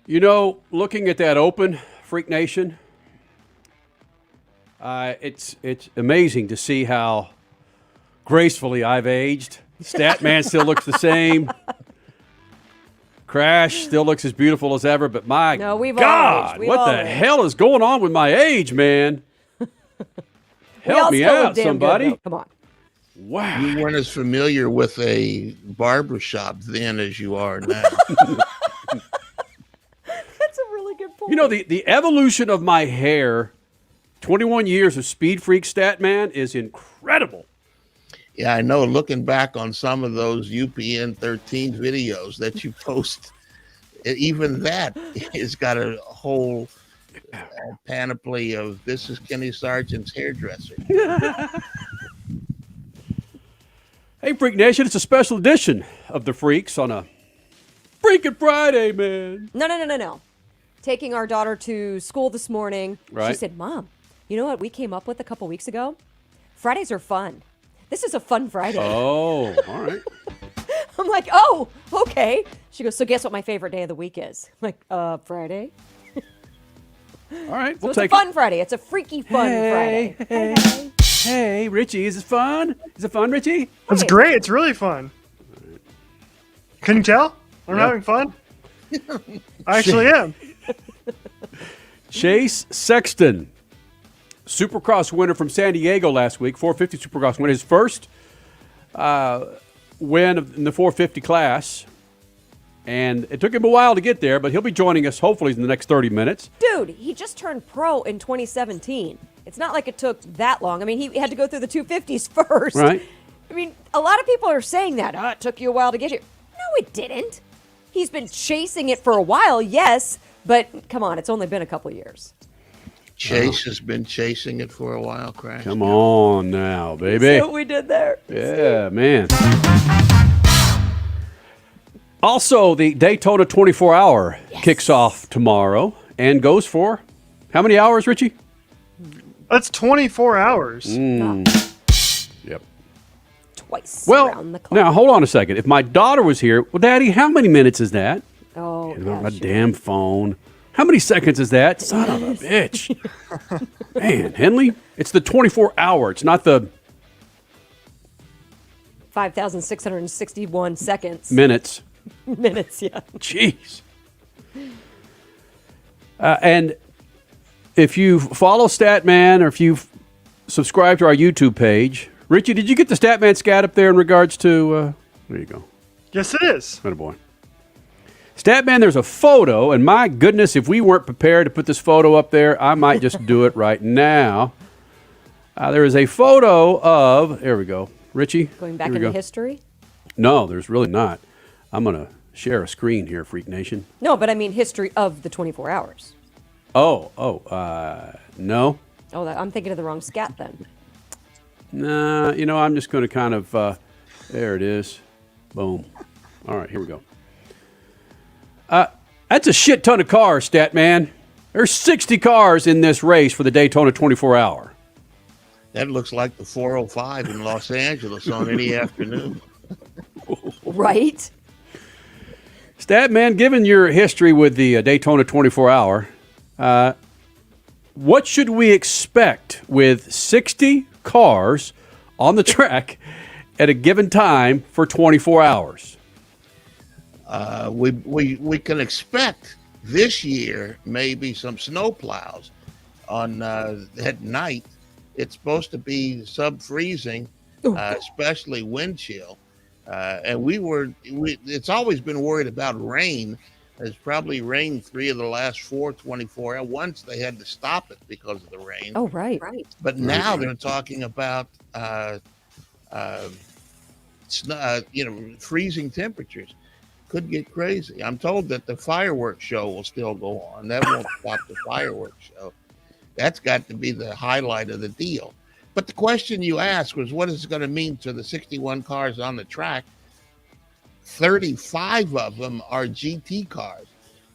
Looking at that open, Freak Nation, it's amazing to see how gracefully I've aged. Statman still looks the same. Crash still looks as beautiful as ever, but we've God, all aged. what the hell is going on with my age, man? Help me out, somebody. Come on. Wow. You weren't as familiar with a barbershop then as you are now. That's a really good point. The evolution of my hair, 21 years of Speed Freak Statman, is incredible. Yeah, I know. Looking back on some of those UPN 13 videos that you post, even that has got a whole panoply of this is Kenny Sargent's hairdresser. Hey, Freak Nation, it's a special edition of The Freaks on a Freakin' Friday, man. No. Taking our daughter to school this morning, Right. She said, Mom, you know what we came up with a couple weeks ago? Fridays are fun. This is a fun Friday. Oh, all right. I'm like, oh, okay. She goes, so guess what my favorite day of the week is? I'm like, Friday. All right, So it's a fun Friday. It's a freaky fun Friday. Hey, Richie, is it fun? Is it fun, Richie? It's great. It's really fun. Can you tell? I'm Yeah. having fun. I actually am. Chase Sexton, Supercross winner from San Diego last week, 450 Supercross winner, his first win in the 450 class. And it took him a while to get there, but he'll be joining us hopefully in the next 30 minutes. Dude, he just turned pro in 2017. It's not like it took that long. I mean, he had to go through the 250s first. Right. I mean, a lot of people are saying that. Oh, it took you a while to get here. No, it didn't. He's been chasing it for a while, yes, but come on, it's only been a couple years. Chase has been chasing it for a while, Crash. Come on now, baby. See what we did there? Yeah, man. Also, the Daytona 24-hour kicks off tomorrow and goes for how many hours, Richie? That's 24 hours. Yep. Twice Well, around the clock. now, hold on a second. If my daughter was here, well, Daddy, how many minutes is that? Oh, My gosh. damn phone. How many seconds is that? Son of a bitch. Man, Henley, it's the 24-hour. It's not the 5,661 seconds. minutes. Minutes, yeah. Jeez. And if you follow Statman or if you subscribe to our YouTube page, Richie, did you get the Statman scat up there in regards to? There you go. Yes, it is. Atta boy. Statman, there's a photo, and my goodness, if we weren't prepared to put this photo up there, I might just do it right now. There is a photo of, there we go. Richie? Going back here we into go. history? No, there's really not. I'm going to share a screen here, Freak Nation. No, but I mean history of the 24 hours. No. Oh, I'm thinking of the wrong scat then. Nah, I'm just going to kind of, there it is. Boom. All right, here we go. That's a shit ton of cars, Statman. There's 60 cars in this race for the Daytona 24-hour. That looks like the 405 in Los Angeles on any afternoon. Right? Statman, given your history with the Daytona 24-hour, what should we expect with 60 cars on the track at a given time for 24 hours? We can expect this year maybe some snow plows on at night. It's supposed to be sub-freezing, especially wind chill. And it's always been worried about rain. There's probably rained 3 of the last 24 hours. Once they had to stop it because of the rain. Oh, right. But now they're talking about, freezing temperatures. Could get crazy. I'm told that the fireworks show will still go on. That won't stop the fireworks show. That's got to be the highlight of the deal. But the question you asked was, what is it going to mean to the 61 cars on the track? 35 of them are GT cars.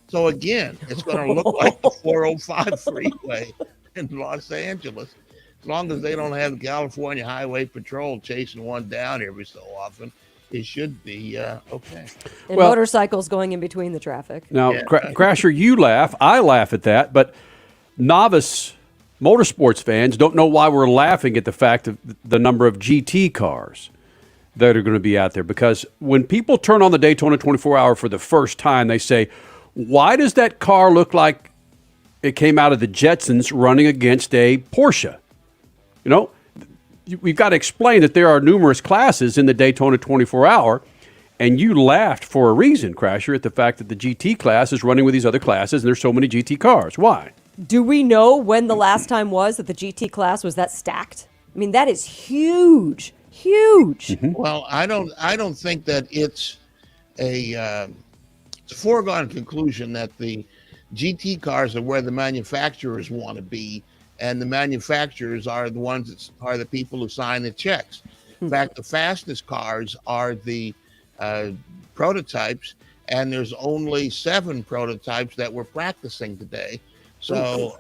So again, it's going to look like the 405 freeway in Los Angeles. As long as they don't have California Highway Patrol chasing one down every so often, it should be okay. And Well- motorcycles going in between the traffic. Now, Yeah. Crasher, you laugh. I laugh at that, but novice motorsports fans don't know why we're laughing at the fact of the number of GT cars that are going to be out there. Because when people turn on the Daytona 24-hour for the first time, they say, why does that car look like it came out of the Jetsons running against a Porsche? You know, we've got to explain that there are numerous classes in the Daytona 24-hour, and you laughed for a reason, Crasher, at the fact that the GT class is running with these other classes, and there's so many GT cars. Why? Do we know when the last time was that the GT class was that stacked? I mean, that is huge, huge. Mm-hmm. Well, I don't think that it's a foregone conclusion that the GT cars are where the manufacturers want to be, and the manufacturers are the ones that are the people who sign the checks. In fact, the fastest cars are the prototypes, and there's only 7 prototypes that we're practicing today. So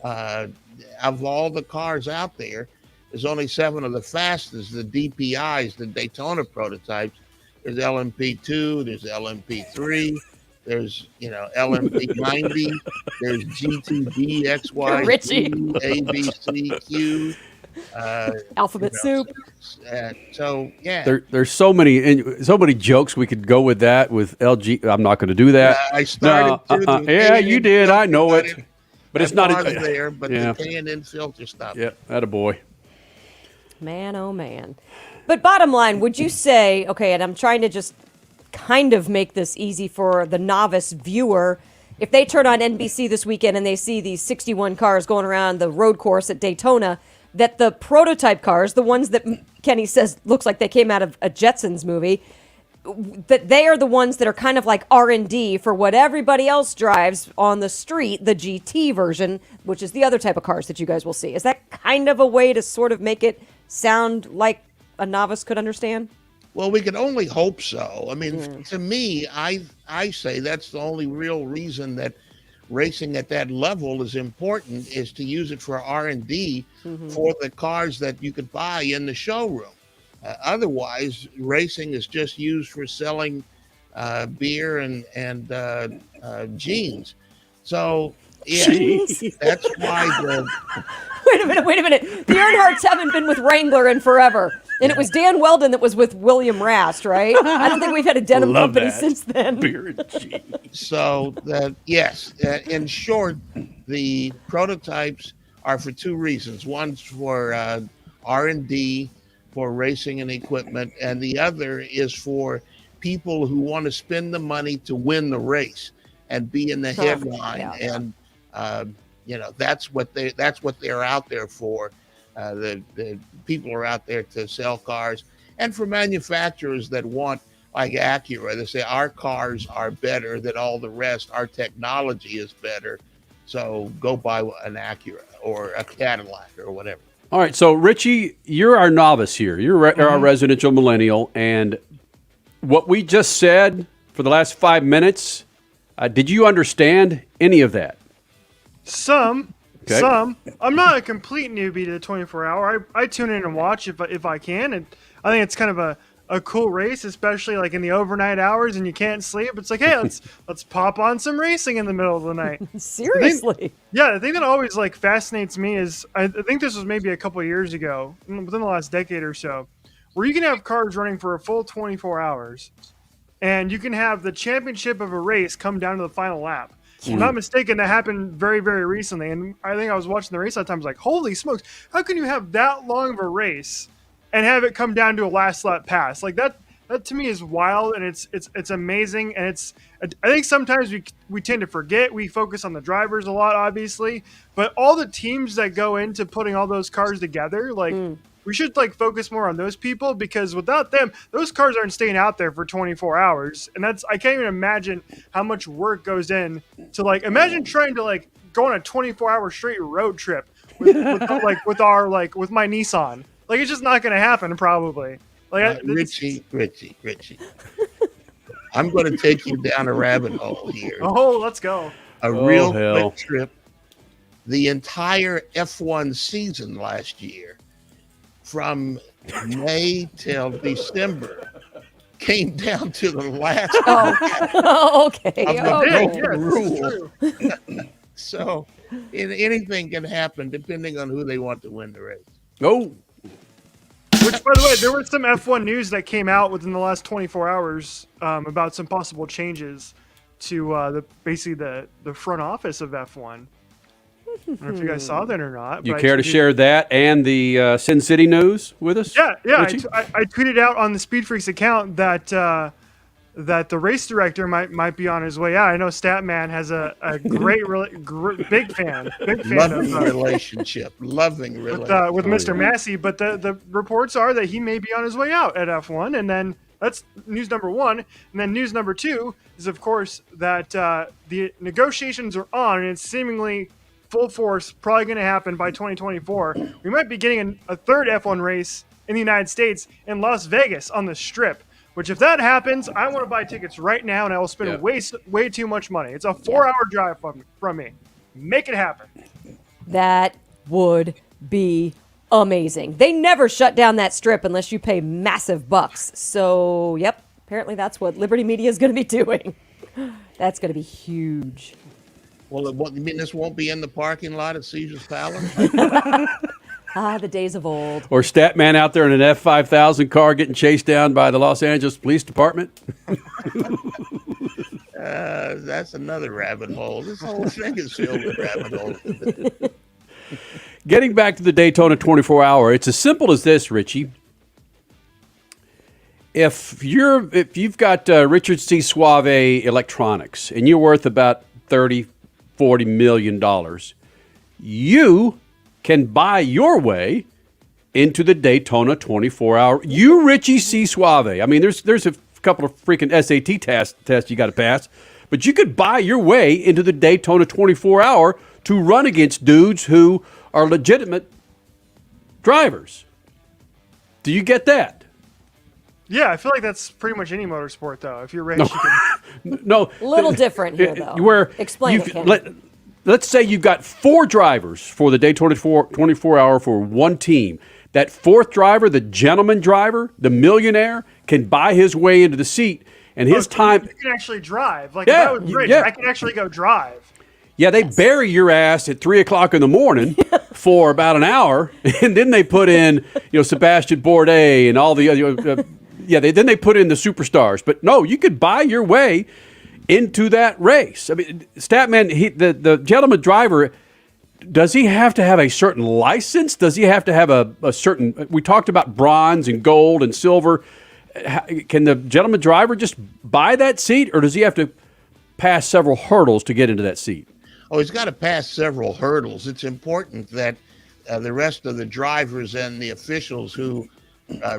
of all the cars out there's only 7 of the fastest, the DPIs, the Daytona prototypes. There's LMP2, there's LMP3, there's LMP90, there's GTD, XY, Richie. ABCQ, Alphabet soup. so yeah. There's so many jokes we could go with that with LG. I'm not going to do that. I started to. Yeah, you did. I know it. But it's not a there, but yeah. the K&N filter stuff. Yeah, attaboy. Man, oh man. But bottom line, would you say, okay, and I'm trying to just kind of make this easy for the novice viewer, if they turn on NBC this weekend and they see these 61 cars going around the road course at Daytona, that the prototype cars, the ones that Kenny says looks like they came out of a Jetsons movie, that they are the ones that are kind of like R&D for what everybody else drives on the street, the GT version, which is the other type of cars that you guys will see. Is that kind of a way to sort of make it sound like a novice could understand? Well, we can only hope so. I mean, to me, I say that's the only real reason that racing at that level is important, is to use it for R&D for the cars that you could buy in the showroom. Otherwise, racing is just used for selling beer and jeans. So, yeah, that's why the... Wait a minute. The Earnhards haven't been with Wrangler in forever. And it was Dan Weldon that was with William Rast, right? I don't think we've had a denim Love company that. since then. Beer and cheese. So, yes, in short, the prototypes are for 2 reasons. One's for R&D, for racing and equipment, and the other is for people who want to spend the money to win the race and be in the headline. Yeah. And that's what they're out there for. The people are out there to sell cars, and for manufacturers that want, like Acura, they say our cars are better than all the rest. Our technology is better, so go buy an Acura or a Cadillac or whatever. All right, so Richie, you're our novice here. You're our residential millennial, and what we just said for the last 5 minutes, did you understand any of that? Some. Okay. Some. I'm not a complete newbie to the 24-hour. I tune in and watch if I can, and I think it's kind of a cool race, especially like in the overnight hours and you can't sleep. It's like, hey, let's pop on some racing in the middle of the night. Seriously. The thing that always like fascinates me is I think this was maybe a couple of years ago, within the last decade or so, where you can have cars running for a full 24 hours, and you can have the championship of a race come down to the final lap. If I'm not mistaken, that happened very, very recently. And I think I was watching the race that time. I was like, holy smokes, how can you have that long of a race and have it come down to a last lap pass? Like that to me is wild, and it's amazing. And I think sometimes we tend to forget. We focus on the drivers a lot, obviously, but all the teams that go into putting all those cars together, like we should like focus more on those people, because without them, those cars aren't staying out there for 24 hours. And I can't even imagine how much work goes in to like, imagine trying to like go on a 24-hour straight road trip with my Nissan. Like, it's just not going to happen probably. Like Richie. I'm going to take you down a rabbit hole here. Oh, let's go. Real hell. quick trip. The entire F1 season last year, from May till December, came down to the last Oh, okay. of the Okay. golden Yes, this is rule. true. So anything can happen depending on who they want to win the race. Oh, Which, by the way, there was some F1 news that came out within the last 24 hours about some possible changes to basically the front office of F1. I don't know if you guys saw that or not. you but I care to tweeted- share that and the Sin City news with us? Yeah. Richie? I tweeted out on the Speed Freaks account that that the race director might be on his way out. I know Statman has a great, big fan Loving of, relationship. Loving relationship. with Mr. Massey, but the reports are that he may be on his way out at F1, and then that's news number one. And then news number two is, of course, that the negotiations are on, and it's seemingly full force, probably going to happen by 2024. We might be getting a third F1 race in the United States in Las Vegas on the Strip. Which, if that happens, I want to buy tickets right now, and I will spend way too much money. It's a 4-hour drive from me. Make it happen. That would be amazing. They never shut down that strip unless you pay massive bucks. So, yep, apparently that's what Liberty Media is going to be doing. That's going to be huge. Well, you mean this won't be in the parking lot at Caesar's Palace? Ah, the days of old. Or Statman out there in an F5000 car getting chased down by the Los Angeles Police Department? That's another rabbit hole. This whole thing is filled with rabbit holes. Getting back to the Daytona 24-hour, it's as simple as this, Richie. If you've got Richard C. Suave Electronics and you're worth about $30-40 million, you can buy your way into the Daytona 24-hour. You, Richie C. Suave. I mean, there's a couple of freaking SAT tests you got to pass, but you could buy your way into the Daytona 24-hour to run against dudes who are legitimate drivers. Do you get that? Yeah, I feel like that's pretty much any motorsport, though. If you're rich, you can... No. A little different here, though. Where Explain it, Ken. Let's say you've got 4 drivers for the Daytona 24-hour for one team. That fourth driver, the gentleman driver, the millionaire, can buy his way into the seat, and his time. You can actually drive. Like, Yeah, if I was rich, yeah. I can actually go drive. Yeah, they bury your ass at 3:00 in the morning for about an hour, and then they put in, Sebastian Bourdais and all the other. Then they put in the superstars. But no, you could buy your way into that race. I mean, Statman, the gentleman driver, does he have to have a certain license? Does he have to have a certain? We talked about bronze and gold and silver. Can the gentleman driver just buy that seat, or does he have to pass several hurdles to get into that seat? Oh, he's got to pass several hurdles. It's important that the rest of the drivers and the officials who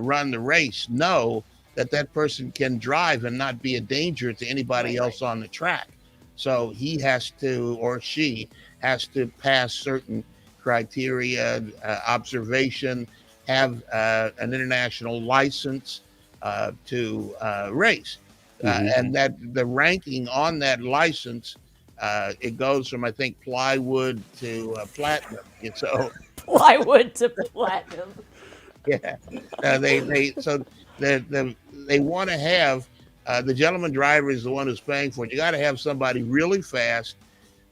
run the race know that person can drive and not be a danger to anybody else on the track. So he has to, or she has to pass certain criteria, observation, have an international license to race. And that the ranking on that license, it goes from, I think, plywood to platinum. And so Plywood to platinum. yeah, they want to have the gentleman driver is the one who's paying for it. You got to have somebody really fast,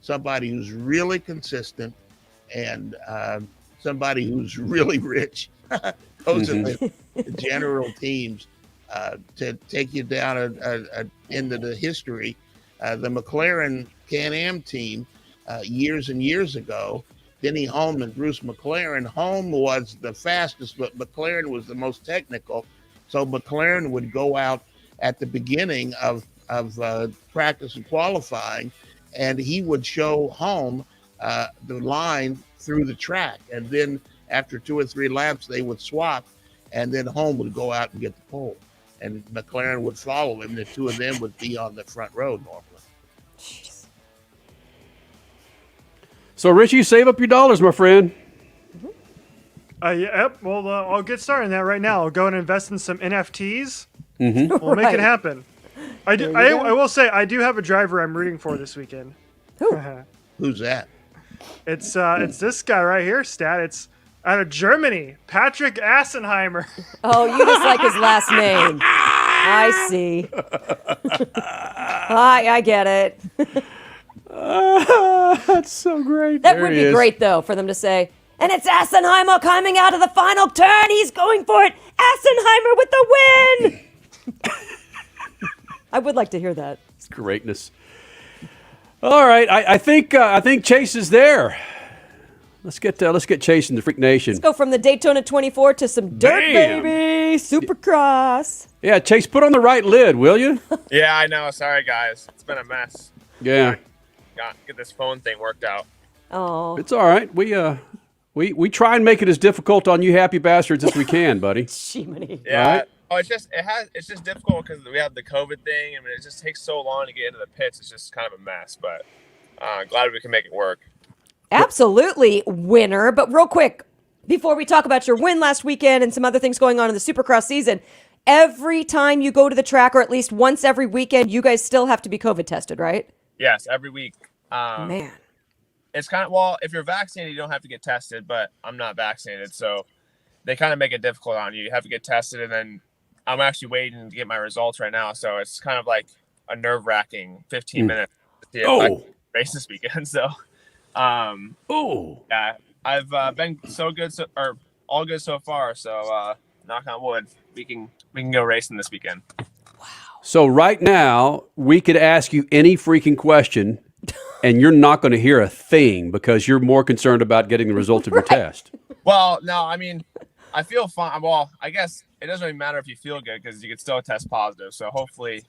somebody who's really consistent, and somebody who's really rich. Those are the general teams to take you down into the history. The McLaren Can-Am team years and years ago, Denny Hulme and Bruce McLaren. Hulme was the fastest, but McLaren was the most technical. So McLaren would go out at the beginning of practice and qualifying, and he would show Hulme the line through the track. And then after 2 or 3 laps, they would swap, and then Hulme would go out and get the pole. And McLaren would follow him. The two of them would be on the front row normally. So, Richie, save up your dollars, my friend. Yep. Well, I'll get started on that right now. I'll go and invest in some NFTs. We'll make Right. it happen. I do. I will say I do have a driver I'm rooting for this weekend. Who? Who's that? It's this guy right here, Stat. It's out of Germany, Patrick Assenheimer. Oh, you just like his last name. I see. I get it. That's so great. That There would he be is. great, though, for them to say, and it's Assenheimer coming out of the final turn. He's going for it. Assenheimer with the win. I would like to hear that. It's greatness. All right, I think Chase is there. Let's get Chase in the Freak Nation. Let's go from the Daytona 24 to some dirt, Bam. baby. Supercross. Yeah, Chase, put on the right lid, will you? Yeah, I know. Sorry, guys. It's been a mess. Yeah, Get this phone thing worked out. Oh, it's all right. We try and make it as difficult on you happy bastards as we can, buddy. Jiminy. Yeah. Right. Oh, it's just difficult because we have the COVID thing. I mean, it just takes so long to get into the pits. It's just kind of a mess. But glad we can make it work. Absolutely, winner. But real quick, before we talk about your win last weekend and some other things going on in the Supercross season, every time you go to the track, or at least once every weekend, you guys still have to be COVID tested, right? Yes, every week. Man. It's kind of, well, if you're vaccinated, you don't have to get tested, but I'm not vaccinated, so they kind of make it difficult on you. You have to get tested, and then I'm actually waiting to get my results right now, so it's kind of like a nerve-wracking 15 minutes to see if I can race this weekend. So, yeah, I've been all good so far. So, knock on wood, we can go racing this weekend. So right now, we could ask you any freaking question, and you're not going to hear a thing because you're more concerned about getting the results of your test. Well, no, I mean, I feel fine. Well, I guess it doesn't really matter if you feel good because you can still test positive. So hopefully,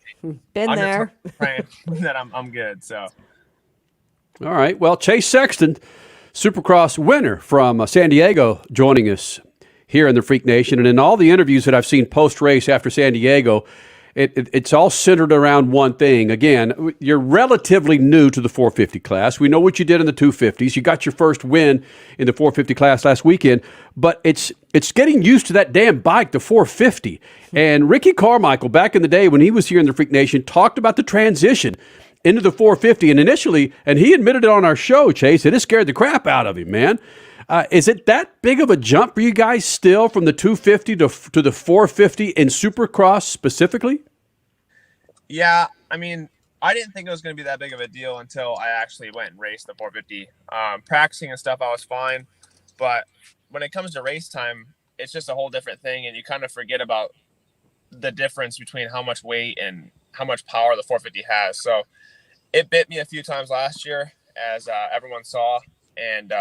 Been I'm there. just praying that I'm good. So. All right. Well, Chase Sexton, Supercross winner from San Diego, joining us here in the Freak Nation. And in all the interviews that I've seen post-race after San Diego, it's all centered around one thing. Again, you're relatively new to the 450 class. We know what you did in the 250s. You got your first win in the 450 class last weekend, but it's getting used to that damn bike, the 450. And Ricky Carmichael, back in the day when he was here in the Freak Nation, talked about the transition into the 450. And initially, and he admitted it on our show, Chase, it scared the crap out of him, man. Is it that big of a jump for you guys still from the 250 to the 450 in Supercross specifically? Yeah, I mean, I didn't think it was going to be that big of a deal until I actually went and raced the 450. Practicing and stuff, I was fine. But when it comes to race time, it's just a whole different thing. And you kind of forget about the difference between how much weight and how much power the 450 has. So it bit me a few times last year, as everyone saw. And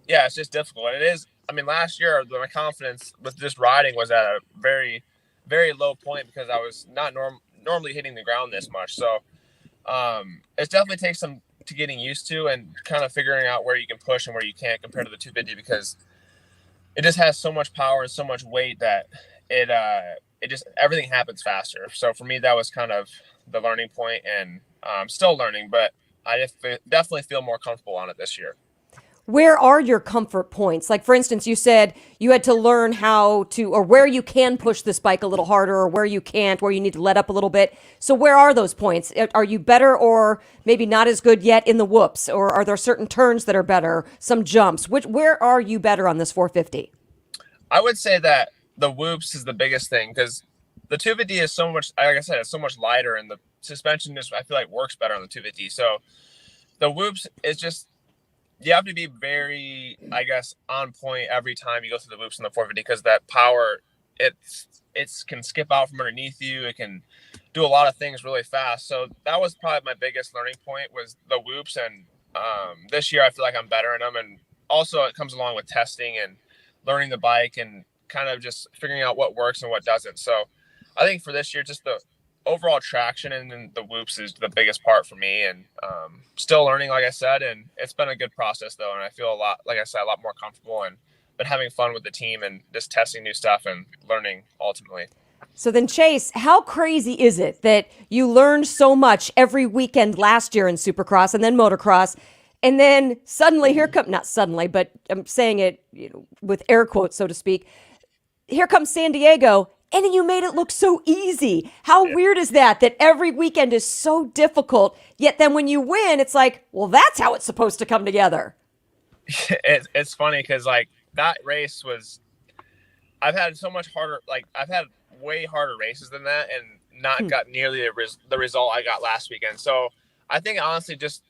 yeah, it's just difficult. And it is, I mean, last year, my confidence with just riding was at a very, very low point because I was not normally hitting the ground this much. So it definitely takes some to getting used to and kind of figuring out where you can push and where you can't compared to the 250 because it just has so much power and so much weight that it just everything happens faster. So for me, that was kind of the learning point, and I'm still learning, but I definitely feel more comfortable on it this year. Where are your comfort points? Like, for instance, you said you had to learn how to, or where you can push this bike a little harder, or where you can't, where you need to let up a little bit. So where are those points? Are you better or maybe not as good yet in the whoops? Or are there certain turns that are better, some jumps? Where are you better on this 450? I would say that the whoops is the biggest thing because the 250 is so much, like I said, it's so much lighter, and the suspension just, I feel like, works better on the 250. So the whoops is just, you have to be very, I guess, on point every time you go through the whoops in the 450 because that power, it can skip out from underneath you. It can do a lot of things really fast. So that was probably my biggest learning point was the whoops. And this year I feel like I'm better in them. And also it comes along with testing and learning the bike and kind of just figuring out what works and what doesn't. So I think for this year, just the overall traction and then the whoops is the biggest part for me, and still learning, like I said, and it's been a good process though, and I feel a lot more comfortable and been having fun with the team and just testing new stuff and learning ultimately. So then, Chase, how crazy is it that you learned so much every weekend last year in Supercross and then motocross, and then suddenly not suddenly, but I'm saying it with air quotes, so to speak, here comes San Diego, and you made it look so easy. How weird is that every weekend is so difficult, yet then when you win, it's like, well, that's how it's supposed to come together. It's funny because, like, that race was, I've had so much harder, like, I've had way harder races than that and not got nearly the result I got last weekend. So I think honestly just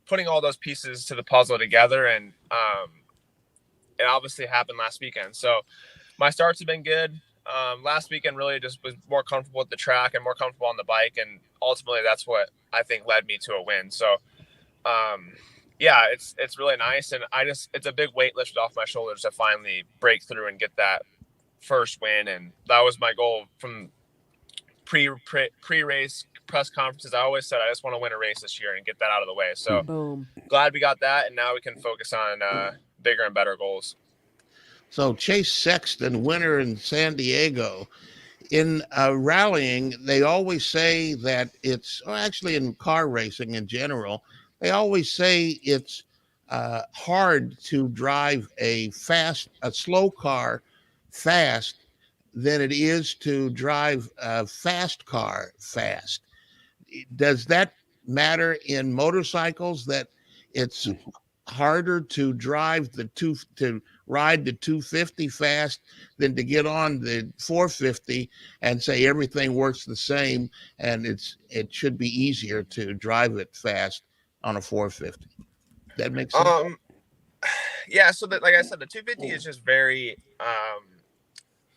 putting all those pieces to the puzzle together, and it obviously happened last weekend. So my starts have been good. Last weekend really just was more comfortable with the track and more comfortable on the bike, and ultimately that's what I think led me to a win. So yeah, it's really nice, and it's a big weight lifted off my shoulders to finally break through and get that first win. And that was my goal from pre-race press conferences. I always said I just want to win a race this year and get that out of the way. So Boom. glad we got that, and now we can focus on bigger and better goals. So Chase Sexton, winner in San Diego. In rallying, they always say that actually in car racing in general, they always say it's hard to drive a slow car fast than it is to drive a fast car fast. Does that matter in motorcycles, that it's harder to ride the 250 fast than to get on the 450 and say everything works the same and it should be easier to drive it fast on a 450? That makes sense. Yeah, so that, like I said, the 250 is just very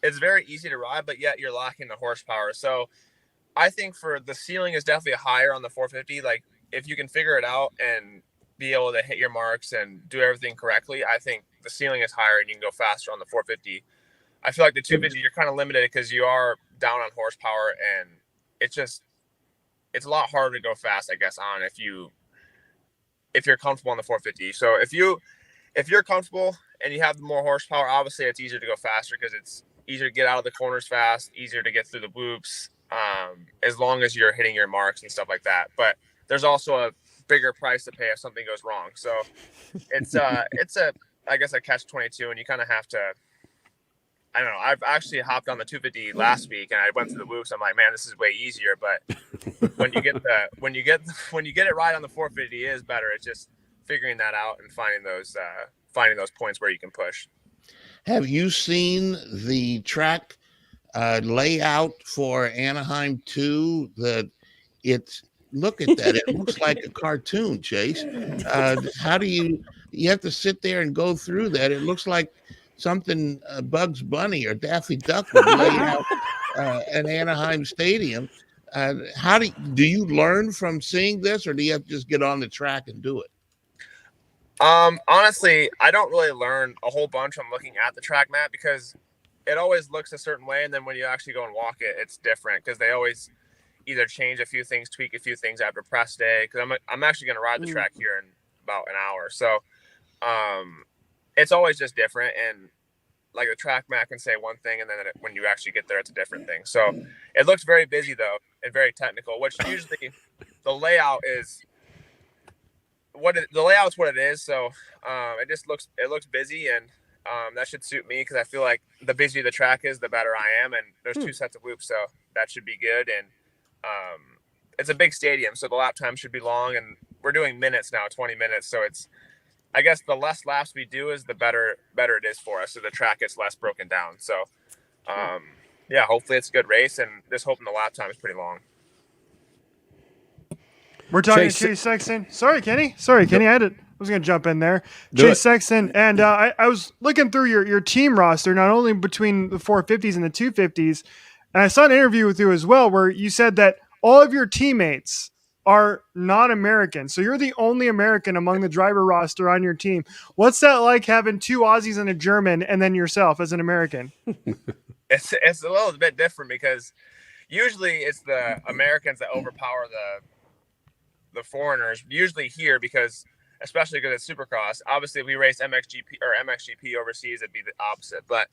it's very easy to ride, but yet you're lacking the horsepower. So I think for the ceiling is definitely higher on the 450. Like if you can figure it out and be able to hit your marks and do everything correctly, I think the ceiling is higher and you can go faster on the 450. I feel like the 250 you're kind of limited because you are down on horsepower, and it's a lot harder to go fast, I guess, on if you're comfortable on the 450. So if you're comfortable and you have more horsepower, obviously it's easier to go faster because it's easier to get out of the corners fast, easier to get through the loops, as long as you're hitting your marks and stuff like that. But there's also a bigger price to pay if something goes wrong. So it's I guess a catch-22, and you kind of have to. I don't know. I've actually hopped on the 250 last week, and I went through the loops. I'm like, man, this is way easier. But when you get it right on the 450, it is better. It's just figuring that out and finding those points where you can push. Have you seen the track layout for Anaheim 2? Look at that. It looks like a cartoon, Chase. How do you have to sit there and go through that? It looks like something Bugs Bunny or Daffy Duck would lay out an Anaheim stadium. How do you learn from seeing this, or do you have to just get on the track and do it? Honestly, I don't really learn a whole bunch from looking at the track map because it always looks a certain way, and then when you actually go and walk it, it's different because they always either change a few things, tweak a few things after press day. Because I'm actually going to ride the track here in about an hour, so it's always just different. And like the track map can say one thing, and then when you actually get there, it's a different thing. So it looks very busy though and very technical, which usually the layout is what it is. So it looks busy, and that should suit me because I feel like the busier the track is, the better I am. And there's 2 sets of loops, so that should be good. And it's a big stadium, so the lap time should be long, and we're doing minutes now, 20 minutes. So I guess the less laps we do is the better it is for us. So the track gets less broken down. So yeah, hopefully it's a good race, and just hoping the lap time is pretty long. We're talking Chase Sexton. Sorry, Kenny. I was going to jump in there. Chase Sexton. And I was looking through your team roster, not only between the 450s and the 250s, and I saw an interview with you as well where you said that all of your teammates are not American. So you're the only American among the driver roster on your team. What's that like, having 2 Aussies and a German and then yourself as an American? It's a little bit different because usually it's the Americans that overpower the foreigners, usually here, because especially because it's Supercross. Obviously, if we race MXGP overseas, it'd be the opposite. But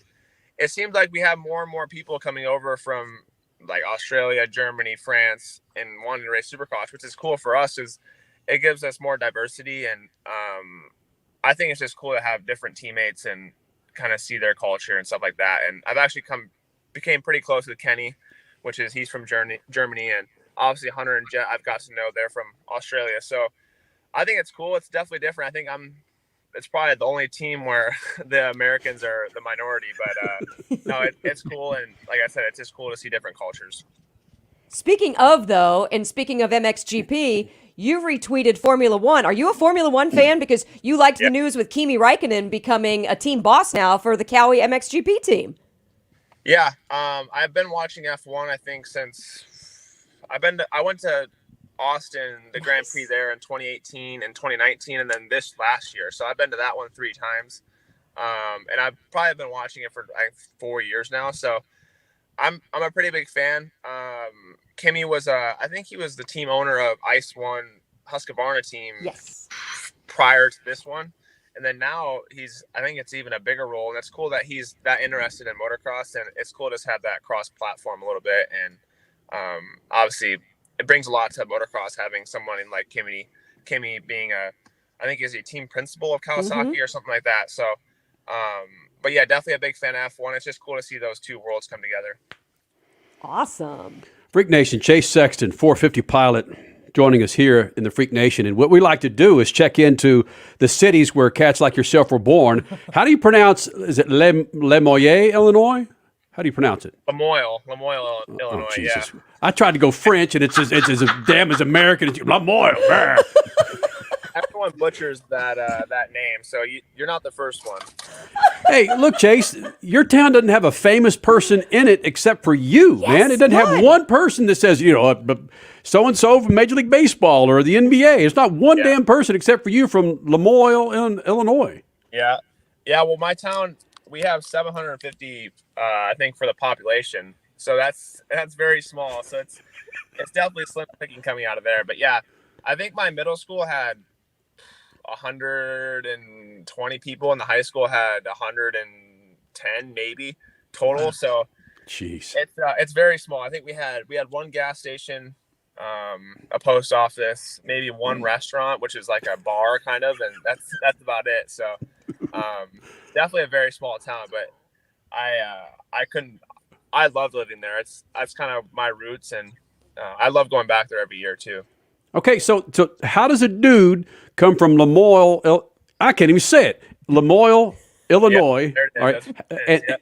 it seems like we have more and more people coming over from like Australia, Germany, France, and wanting to race Supercross, which is cool for us. Is it gives us more diversity, and I think it's just cool to have different teammates and kind of see their culture and stuff like that. And I've actually became pretty close with Kenny, he's from Germany, and obviously Hunter and Jet I've got to know, they're from Australia. So I think it's cool. It's definitely different. I think it's probably the only team where the Americans are the minority. But no, it's cool, and like I said, it's just cool to see different cultures. Speaking of, though, and speaking of MXGP, you retweeted Formula One. Are you a Formula One fan? Because you liked the news with Kimi Räikkönen becoming a team boss now for the Cowie MXGP team. Yeah, I've been watching F1. I think since I went to Austin, the Grand Prix there in 2018 and 2019, and then this last year. So I've been to that one 3 times, and I've probably been watching it for like 4 years now. So I'm a pretty big fan. Kimi was I think he was the team owner of Ice One Husqvarna team prior to this one, and then now I think it's even a bigger role, and it's cool that he's that interested in motocross, and it's cool to have that cross platform a little bit, and obviously it brings a lot to motocross having someone like Kimi being I think he's a team principal of Kawasaki or something like that. So but yeah, definitely a big fan of F1. It's just cool to see those two worlds come together. Awesome. Freak Nation, Chase Sexton, 450 pilot, joining us here in the Freak Nation. And what we like to do is check into the cities where cats like yourself were born. How do you pronounce, is it Lemoyne, Illinois? How do you pronounce it? Lemoyne, Illinois, yeah. I tried to go French, and it's as damn as American as Lemoyne. Everyone butchers that name, so you're not the first one. Hey, look, Chase, your town doesn't have a famous person in it except for you, man. It doesn't have one person that says, so-and-so from Major League Baseball or the NBA. It's not one damn person except for you from Lemoyne, Illinois. Yeah. Yeah, well, my town, we have 750, I think, for the population. So that's very small. So it's definitely slim picking coming out of there. But, yeah, I think my middle school had 120 people, and the high school had 110 maybe total. So jeez, it's very small. I think we had one gas station, a post office, maybe one restaurant, which is like a bar kind of, and that's about it. So definitely a very small town, but I loved living there. That's kind of my roots, and I love going back there every year too. Okay, so how does a dude come from Lemoyne? I can't even say it. Lemoyne, Illinois,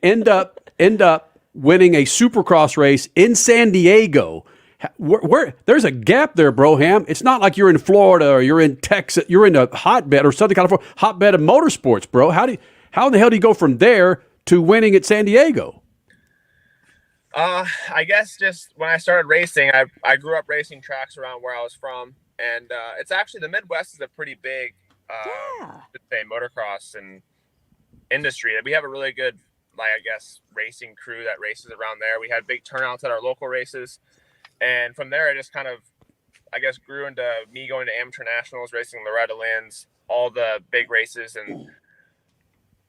end up winning a Supercross race in San Diego. Where there's a gap there, Broham. It's not like you're in Florida or you're in Texas. You're in a hotbed or Southern California, hotbed of motorsports, bro. How in the hell do you go from there to winning at San Diego? I guess just when I started racing, I grew up racing tracks around where I was from, and it's actually the Midwest is a pretty big, motocross and industry. We have a really good, racing crew that races around there. We had big turnouts at our local races, and from there, I just kind of, grew into me going to amateur nationals, racing Loretta Lynn's, all the big races, and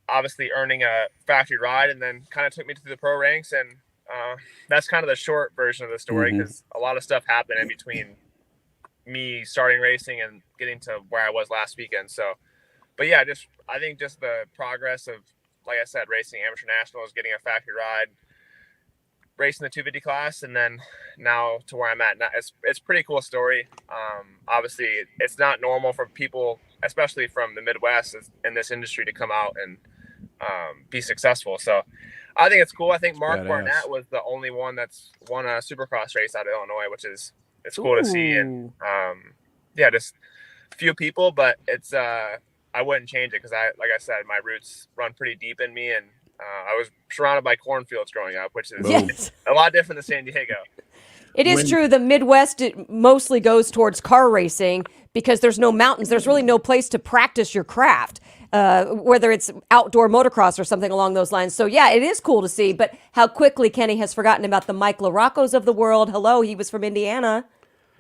obviously earning a factory ride, and then kind of took me to the pro ranks, and that's kind of the short version of the story, because a lot of stuff happened in between me starting racing and getting to where I was last weekend. So, but yeah, I think the progress of, like I said, racing amateur nationals, getting a factory ride, racing the 250 class, and then now to where I'm at now, it's a pretty cool story. Obviously, it's not normal for people, especially from the Midwest in this industry, to come out and be successful. So I think it's cool. I think Mark Barnett was the only one that's won a Supercross race out of Illinois, which is cool to see. And just a few people, but it's I wouldn't change it because like I said, my roots run pretty deep in me, and I was surrounded by cornfields growing up, which is a lot different than San Diego. It is true. The Midwest, it mostly goes towards car racing because there's no mountains. There's really no place to practice your craft, whether it's outdoor motocross or something along those lines. So, yeah, it is cool to see. But how quickly Kenny has forgotten about the Mike LaRoccos of the world. Hello, he was from Indiana.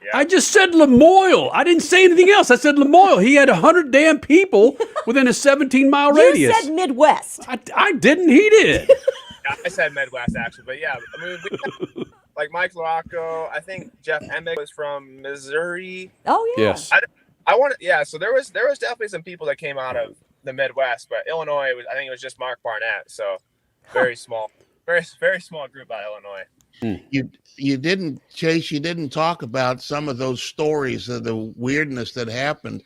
Yeah. I just said Lemoyne. I didn't say anything else. I said Lemoyne. He had 100 damn people within a 17-mile radius. You said Midwest. I didn't. He did. Yeah, I said Midwest, actually. But, yeah, I mean, like Mike LaRocco, I think Jeff Emmick was from Missouri. Oh, yeah. Yes. So there was definitely some people that came out of the Midwest, but Illinois, I think it was just Mark Barnett. So very small, very, very small group out of Illinois. You didn't, Chase, you didn't talk about some of those stories of the weirdness that happened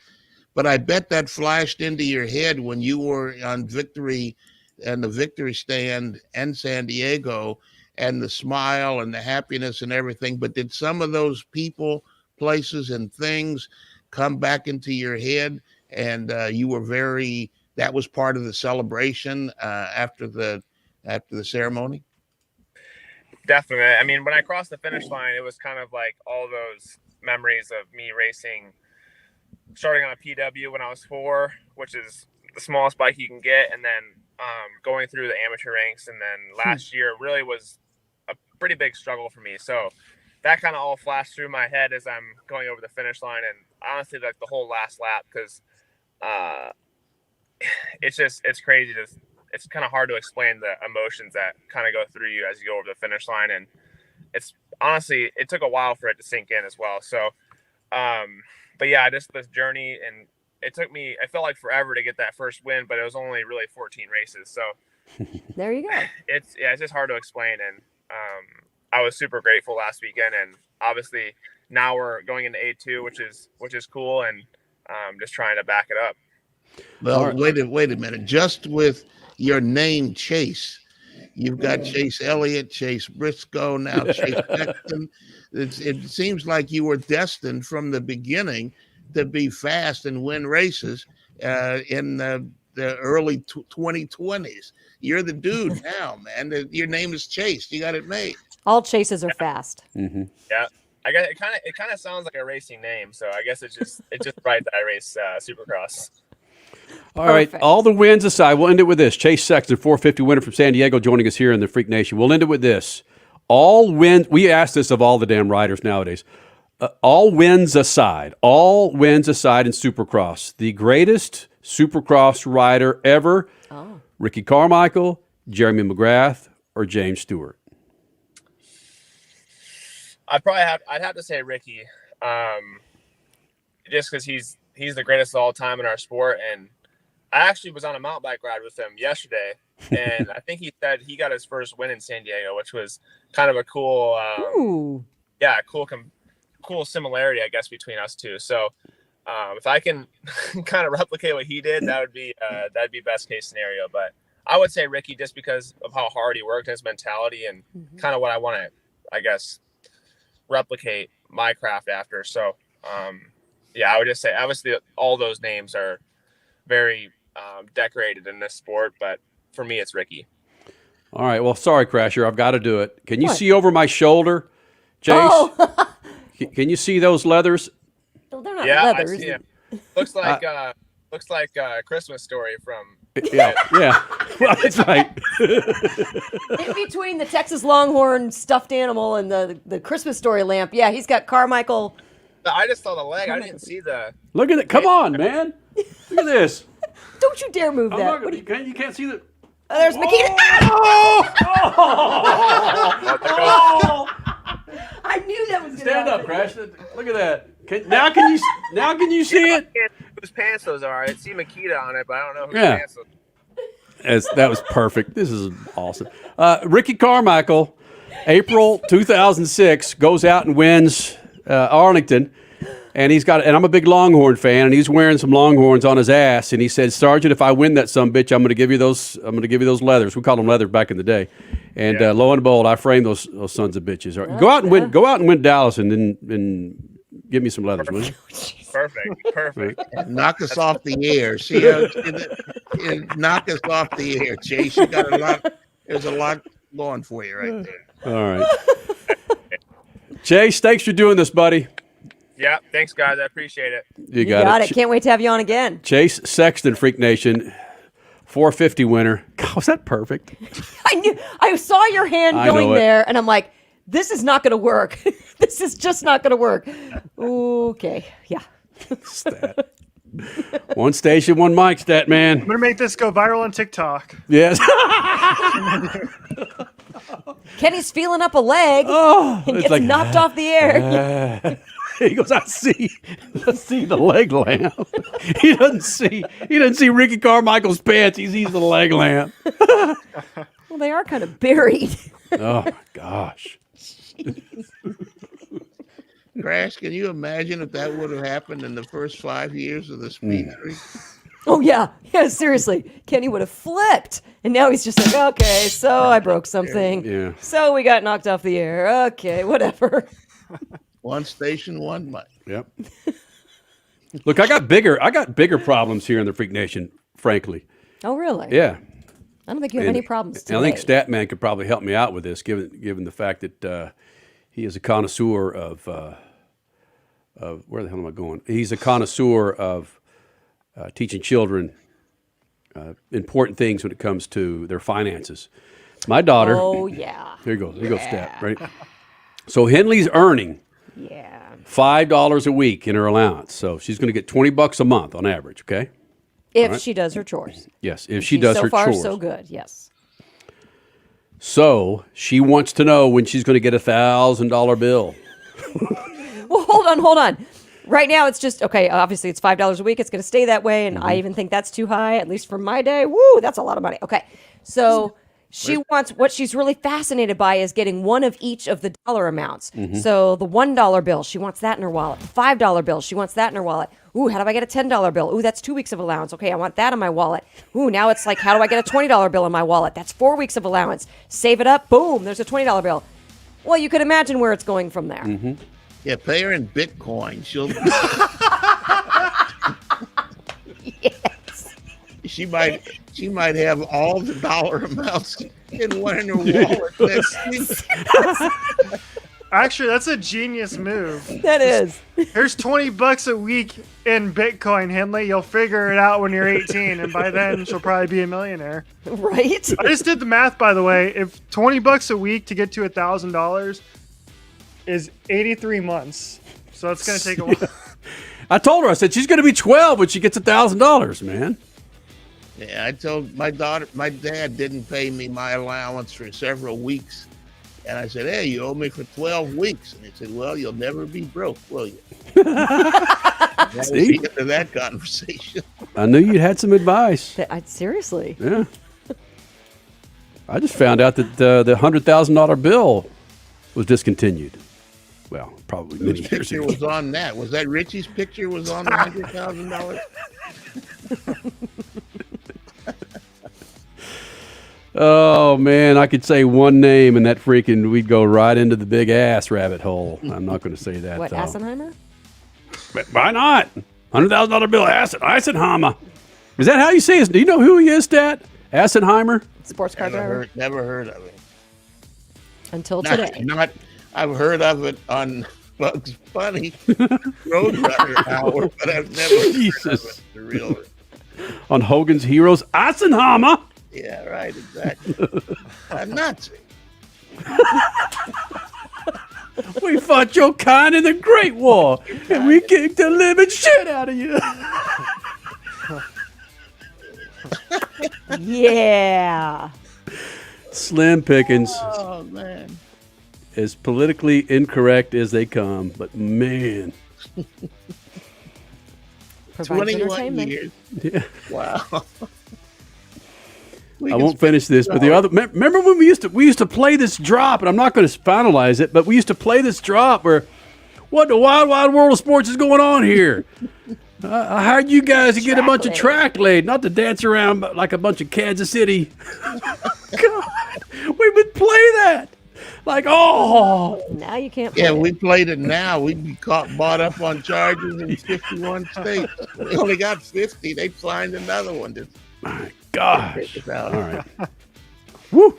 But I bet that flashed into your head when you were on Victory and the Victory Stand in San Diego, and the smile and the happiness and everything. But did some of those people, places, and things come back into your head, and you were that was part of the celebration after the ceremony? Definitely. I mean, when I crossed the finish line, it was kind of like all those memories of me racing, starting on a PW when I was 4, which is the smallest bike you can get, and then going through the amateur ranks, and then last year really was a pretty big struggle for me. So that kind of all flashed through my head as I'm going over the finish line, and honestly, like the whole last lap, because it's crazy. It's kind of hard to explain the emotions that kind of go through you as you go over the finish line, and it's honestly, it took a while for it to sink in as well. So, but yeah, just this journey, and it felt like forever to get that first win, but it was only really 14 races. So There you go. it's just hard to explain. And I was super grateful last weekend, and obviously now we're going into A2, which is cool, and just trying to back it up. Well, wait a minute. Just with your name, Chase, you've got Chase Elliott, Chase Briscoe, now Chase Sexton. It seems like you were destined from the beginning to be fast and win races in the early 2020s. You're the dude now, man. Your name is Chase. You got it made. All chases are fast. Mm-hmm. Yeah, I guess it kind of sounds like a racing name, so I guess it's just right that I race Supercross. All right, Perfect. all the wins aside, we'll end it with this. Chase Sexton, 450 winner from San Diego, joining us here in the Freak Nation. We'll end it with this. All wins, we ask this of all the damn riders nowadays. All wins aside in Supercross, the greatest Supercross rider ever, Ricky Carmichael, Jeremy McGrath, or James Stewart? I'd have to say Ricky, just because he's the greatest of all time in our sport. And I actually was on a mountain bike ride with him yesterday, and I think he said he got his first win in San Diego, which was kind of a cool, cool similarity, I guess, between us two. So if I can kind of replicate what he did, that'd be best case scenario. But I would say Ricky, just because of how hard he worked, his mentality, and kind of what I want to, I guess, replicate my craft after. So I would just say obviously all those names are very decorated in this sport, but for me it's Ricky. All right, well, sorry, Crasher, I've got to do it. Can you see over my shoulder, Chase? Oh. Can you see those leathers? Well, they're not leathers. leathers. I see him. Looks like a Christmas Story from. Yeah. Well, that's right. In between the Texas Longhorn stuffed animal and the Christmas Story lamp, yeah, he's got Carmichael. I just saw the leg. I didn't see the. Look at it. Come on, man. Look at this. Don't you dare move that. You can't see the. There's Makita. Oh! I knew that was going to Stand up, Crash. Look at that. Now can you see it? Whose pants those are? I see Makita on it, but I don't know whose pants those are. That was perfect. This is awesome. Ricky Carmichael, April 2006, goes out and wins Arlington, and I'm a big Longhorn fan, and he's wearing some Longhorns on his ass, and he said, "Sergeant, if I win that sumbitch, I'm going to give you those. I'm going to give you those leathers. We called them leather back in the day." And lo and behold, I framed those sons of bitches. All right, go out and win Dallas, and then give me some leathers, will you? Perfect. Knock us off the air. See how knock us off the air, Chase. You got a lot. There's a lot going for you right there. All right, Chase. Thanks for doing this, buddy. Yeah, thanks, guys. I appreciate it. You got it. Can't wait to have you on again. Chase Sexton, Freak Nation, 450 winner. God, was that perfect? I saw your hand going there, and I'm like, this is not going to work. This is just not going to work. Okay, yeah. Stat. One station, one mic, stat man. I'm going to make this go viral on TikTok. Yes. Kenny's feeling up a leg and gets like, knocked off the air. He goes, I see the leg lamp. He doesn't see Ricky Carmichael's pants. He sees the leg lamp. Well, they are kind of buried. Oh my gosh. Crash, can you imagine if that would have happened in the first 5 years of the speed streak? Oh yeah, seriously. Kenny would have flipped, and now he's just like, okay, so I broke something. Yeah. So we got knocked off the air. Okay, whatever. One station, one mic. Yep. Look, I got bigger problems here in the Freak Nation, frankly. Oh really? Yeah. I don't think you have any problems And I think today. Statman could probably help me out with this, given the fact that he is a connoisseur of where the hell am I going? He's a connoisseur of teaching children important things when it comes to their finances. My daughter. Oh yeah. Here you go. Here you go, Stat. Right. So Henley's earning Yeah. $5 a week in her allowance, so she's going to get $20 a month on average. Okay. If she does her chores. Yes, if she does so her far, chores. so good. Yes. So she wants to know when she's going to get $1,000 bill. Well, hold on. Right now, it's just okay. Obviously, it's $5 a week. It's going to stay that way, and I even think that's too high, at least for my day. Woo, that's a lot of money. Okay, so she wants what she's really fascinated by is getting one of each of the dollar amounts. So the $1 bill, she wants that in her wallet. The $5 bill, she wants that in her wallet. Ooh, how do I get a $10 bill? Ooh, that's 2 weeks of allowance. Okay, I want that in my wallet. Ooh, now it's like, how do I get a $20 bill in my wallet? That's 4 weeks of allowance. Save it up. Boom, there's a $20 bill. Well, you can imagine where it's going from there. Yeah, pay her in Bitcoin. Yes. She might have all the dollar amounts in one in her wallet next week. Actually, that's a genius move. That is. Here's $20 a week in Bitcoin, Henley. You'll figure it out when you're 18, and by then she'll probably be a millionaire. Right? I just did the math, by the way. If $20 a week to get to $1,000 is 83 months, so it's going to take a while. I told her, I said, she's going to be 12 when she gets $1,000, man. Yeah, I told my dad didn't pay me my allowance for several weeks. And I said, hey, you owe me for 12 weeks. And he said, well, you'll never be broke, will you? That was the end of that conversation. I knew you'd had some advice. Seriously. Yeah. I just found out that the $100,000 bill was discontinued. Well, probably many Whose years picture ago. was on that? Was that Richie's picture was on the $100,000? Oh, man, I could say one name and that freaking, we'd go right into the big ass rabbit hole. I'm not going to say that, What, though. Assenheimer? But why not? $100,000 bill, Eisenheimer. Is that how you say his? Do you know who he is, Stat? Assenheimer? Sports car driver? Never heard of it. Until today. I've heard of it on Bugs Bunny Roadrunner Hour, but I've never heard of it. The real. On Hogan's Heroes, Eisenheimer. Yeah, right, exactly. A Nazi. We fought your kind in the Great War, and we kicked the living shit out of you. Yeah. Slim Pickens, Oh, man. as politically incorrect as they come, but man. Provides 21 entertainment. years. Yeah. Wow. I won't finish this, but the other. Remember when we used to play this drop, and I'm not going to finalize it, but we used to play this drop where, what the wild world of sports is going on here? I hired you guys to get a bunch of track laid, not to dance around like a bunch of Kansas City. God, we would play that. Like, oh. Now you can't play Yeah, it. we played it now. We'd be bought up on charges in 51 states. We only got 50. They'd find another one to My gosh. take us out. All right. Woo.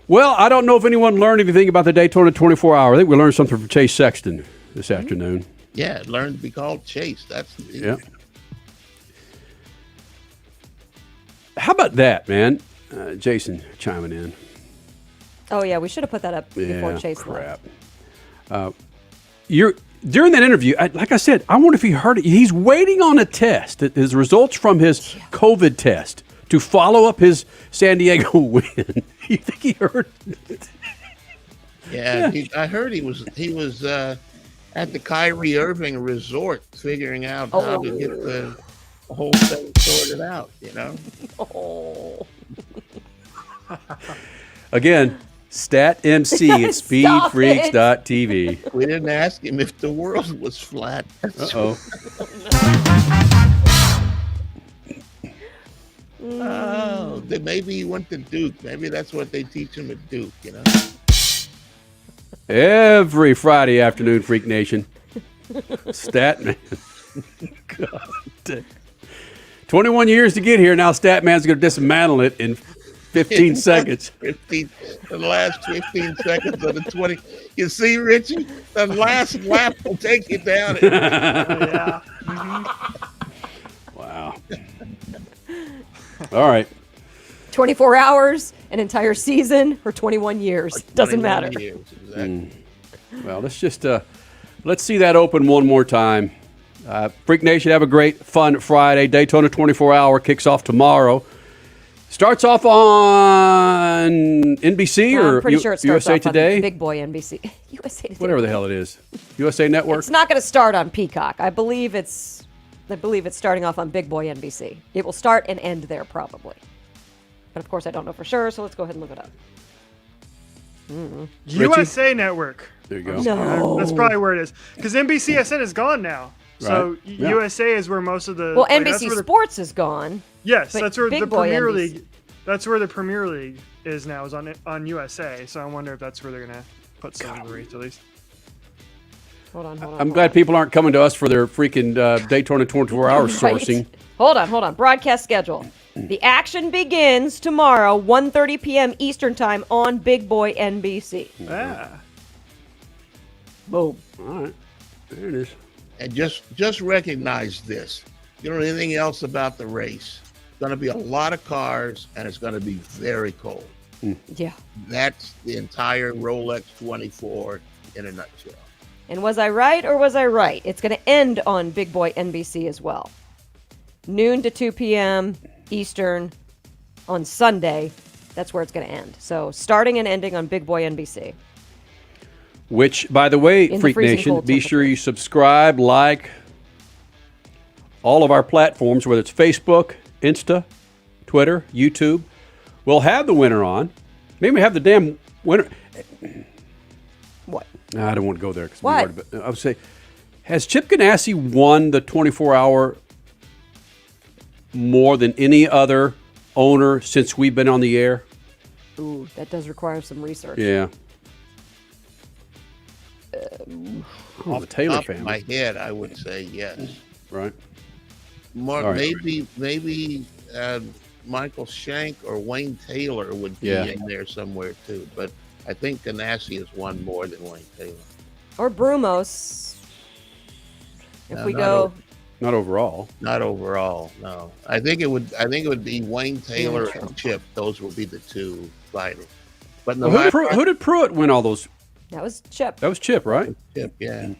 Well, I don't know if anyone learned anything about the Daytona 24-hour. I think we learned something from Chase Sexton this afternoon. Yeah, learn to be called Chase. That's Yeah. How about that, man? Jason chiming in. Oh, yeah, we should have put that up before Yeah, Chase crap. left. During that interview, like I said, I wonder if he heard it. He's waiting on a test, his results from his COVID test, to follow up his San Diego win. You think he heard? Yeah, I heard he was at the Kyrie Irving resort figuring out how to get the whole thing sorted out, you know? Oh. Again, StatMC at Stop speedfreaks.tv. We didn't ask him if the world was flat. Uh-oh. Oh, maybe he went to Duke. Maybe that's what they teach him at Duke, you know? Every Friday afternoon, Freak Nation. Statman. God. 21 years to get here. Now Statman's going to dismantle it in 15 seconds. The last 15 seconds of the 20. You see, Richie, the last lap will take you down. Yeah. Wow. All right. 24 hours, an entire season, or 21 years. Doesn't 21 matter. years, exactly. Well, let's see that open one more time. Freak Nation, have a great, fun Friday. Daytona 24-hour kicks off tomorrow. Starts off on NBC I'm or pretty sure it starts USA off Today? on Big Boy NBC. USA Today. Whatever the hell it is. USA Network? It's not going to start on Peacock. I believe it's starting off on Big Boy NBC. It will start and end there probably. But of course I don't know for sure, so let's go ahead and look it up. USA Network. There you go. No. That's probably where it is. Because NBCSN is gone now. So Right. Yeah. USA is where most of the Well, like, that's NBC where the- Sports is gone. Yes, but that's where Big the Boy Premier NBC. League. That's where the Premier League is now. Is on USA. So I wonder if that's where they're gonna put some of the race at least. Hold on. I'm glad people aren't coming to us for their freaking Daytona 24-hour Right. sourcing. Hold on. Broadcast schedule. The action begins tomorrow, 1:30 p.m. Eastern Time on Big Boy NBC. Ah. Boom. All right. There it is. And just recognize this. You don't know anything else about the race. It's going to be a lot of cars, and it's going to be very cold. Yeah. That's the entire Rolex 24 in a nutshell. And was I right or was I right? It's going to end on Big Boy NBC as well. Noon to 2 p.m. Eastern on Sunday. That's where it's going to end. So starting and ending on Big Boy NBC. Which, by the way, In the Freak freezing Nation, cold be sure you subscribe, like all of our platforms, whether it's Facebook, Insta, Twitter, YouTube. We'll have the winner on. Maybe we have the damn winner. What? No, I don't want to go there. What? I would say, has Chip Ganassi won the 24-hour more than any other owner since we've been on the air? Ooh, that does require some research. Yeah. Oh, the Taylor Off my family. head, I would say yes. Right. More, All right. maybe Michael Shank or Wayne Taylor would be Yeah. in there somewhere too. But I think Ganassi has won more than Wayne Taylor. Or Brumos. If No, we not go... Not overall. Not overall, no. I think it would be Wayne Taylor and Chip. Those would be the two fighting. But in the last Who did Pruitt win all those? That was Chip. That was Chip, right? Chip, yeah.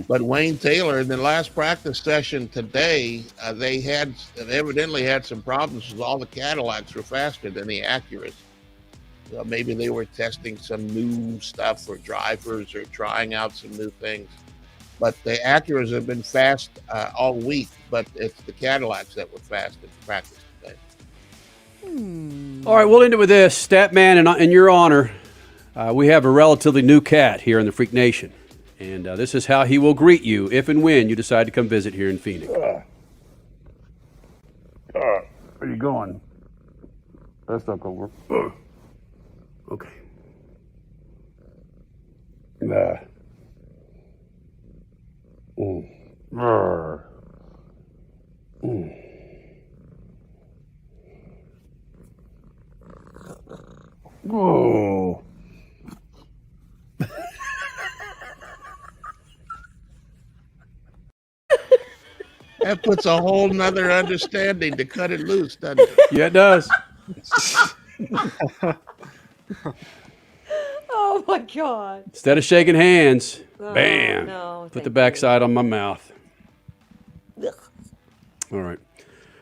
But Wayne Taylor, in the last practice session today, they evidently had some problems with all the Cadillacs were faster than the Acuras. So maybe they were testing some new stuff for drivers or trying out some new things. But the Acuras have been fast all week, but it's the Cadillacs that were fast in practice today. All right, we'll end it with this. Statman, in your honor, we have a relatively new cat here in the Freak Nation. And this is how he will greet you if and when you decide to come visit here in Phoenix. Where are you going? That's not going to work. Okay. Oh. That puts a whole nother understanding to cut it loose, doesn't it? Yeah, it does. Oh, my God. Instead of shaking hands, bam, no, put the thank you. backside on my mouth. All right.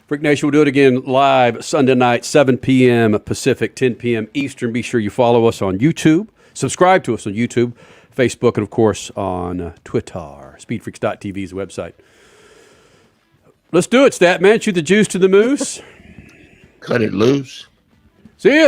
Freak Nation will do it again live Sunday night, 7 p.m. Pacific, 10 p.m. Eastern. Be sure you follow us on YouTube. Subscribe to us on YouTube, Facebook, and, of course, on Twitter. Speedfreaks.tv is the website. Let's do it, Statman. Shoot the juice to the moose. Cut it loose.